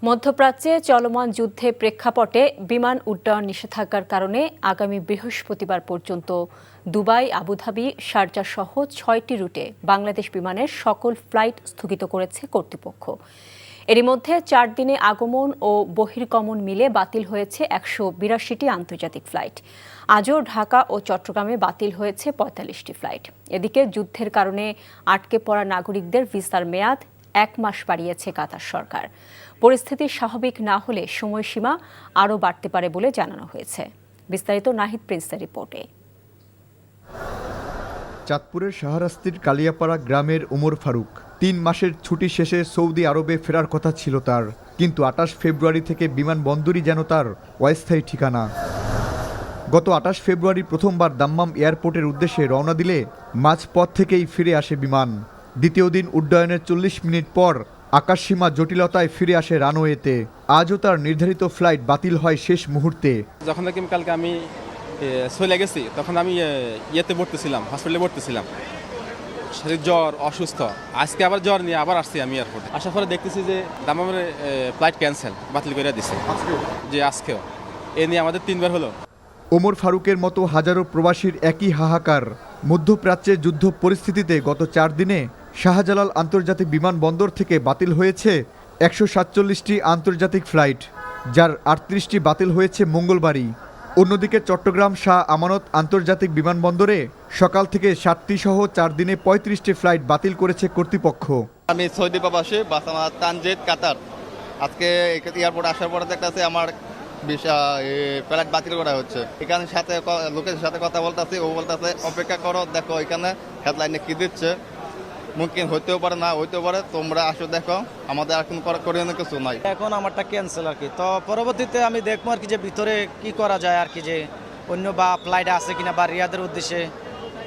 মধ্যপ্রাচ্যে চলমান যুদ্ধে প্রেক্ষাপটে বিমান উড্ডয়ন নিষেধাজ্ঞার কারণে আগামী বৃহস্পতিবার পর্যন্ত দুবাই, আবুধাবি, শারজাহ সহ ৬টি রুটে বাংলাদেশ বিমানের সকল ফ্লাইট স্থগিত করেছে কর্তৃপক্ষ। এরই মধ্যে ৪ দিনে আগমন ও বহির্গমন মিলে বাতিল হয়েছে ১৮২টি আন্তর্জাতিক ফ্লাইট। আজও ঢাকা ও চট্টগ্রামে বাতিল হয়েছে ৪৫টি ফ্লাইট। এদিকে যুদ্ধের কারণে আটকে পড়া নাগরিকদের ভিসার মেয়াদ ১ মাস বাড়িয়েছে কাতার সরকার। পরিস্থিতি স্বাভাবিক না হলে সময়সীমা আরও বাড়তে পারে বলে জানানো হয়েছে। বিস্তারিত নাহিদ প্রিন্সের রিপোর্টে। চাঁদপুরের শাহরাস্তির কালিয়াপাড়া গ্রামের ওমর ফারুক ৩ মাসের ছুটি শেষে সৌদি আরবে ফেরার কথা ছিল তার, কিন্তু ২৮ ফেব্রুয়ারি থেকে বিমানবন্দরই যেন তার অস্থায়ী ঠিকানা। গত ২৮ ফেব্রুয়ারি প্রথমবার দাম্মাম এয়ারপোর্টের উদ্দেশ্যে রওনা দিলে মাঝপথ থেকেই ফিরে আসে বিমান। দ্বিতীয় দিন উড্ডয়নের ৪০ মিনিট পর আকাশসীমা জটিলতায় ফিরে আসে রানওয়েতে। আজও তার নির্ধারিত ফ্লাইট বাতিল হয় শেষ মুহূর্তে। যখন থেকে কালকে আমি চলে গেছি তখন আমি ইয়েতে ভর্তিছিলাম, হসপিটালে ভর্তিছিলাম, শরীর জ্বর, অসুস্থ। আজকে আবার জ্বর নিয়ে আবার আসছি আমি এয়ারপোর্টে। আসার পরে দেখতেছি যে দাম্মামের ফ্লাইট ক্যান্সেল, বাতিল করে দিছে। যে আজকেও এ নিয়ে আমাদের ৩বার হলো। ওমর ফারুকের মতো হাজারো প্রবাসীর একই হাহাকার। মধ্যপ্রাচ্যের যুদ্ধ পরিস্থিতিতে গত ৪ দিনে শাহজালাল আন্তর্জাতিক বিমানবন্দর থেকে বাতিল হয়েছে ১৪৭টি আন্তর্জাতিক ফ্লাইট, যার ৩৮টি বাতিল হয়েছে মঙ্গলবারই। অন্যদিকে চট্টগ্রাম শাহ আমানত আন্তর্জাতিক বিমানবন্দরে সকাল থেকে ৭টি সহ ৪ দিনে ৩৫টি ফ্লাইট বাতিল করেছে কর্তৃপক্ষ। আমি সৌদি প্রবাসী, বাস আমার তানজিদ, কাতার। আজকে এয়ারপোর্ট আসার পরে দেখতেছে আমার ফ্লাইট বাতিল করা হচ্ছে। এখানে সাথে লোকের সাথে কথা বলতেছি, ও বলতেছে অপেক্ষা করো, দেখো এখানে হেডলাইনে কি দিচ্ছে, মুমকিন হইতেও পারে না হইতেও পারে, তোমরা আসো দেখো, আমাদের আর কোনো করার কিছু নাই। এখন আমারটা ক্যান্সেল আর কি, তো পরবর্তীতে আমি দেখবো আর কি যে ভিতরে কি করা যায় আর কি, যে অন্য বা ফ্লাইট আছে কিনা বা রিয়াদের উদ্দেশ্যে,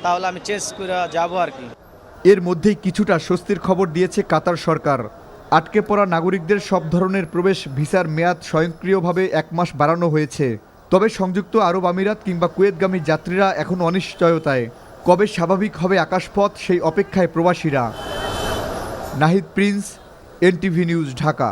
তাহলে আমি চেঞ্জ করে যাবো আর কি। এর মধ্যেই কিছুটা স্বস্তির খবর দিয়েছে কাতার সরকার। আটকে পড়া নাগরিকদের সব ধরনের প্রবেশ ভিসার মেয়াদ স্বয়ংক্রিয়ভাবে ১ মাস বাড়ানো হয়েছে। তবে সংযুক্ত আরব আমিরাত কিংবা কুয়েতগামী যাত্রীরা এখন অনিশ্চয়তায়। কবে স্বাভাবিক হবে আকাশপথ, সেই অপেক্ষায় প্রবাসীরা। Nahid Prince, NTV news, Dhaka.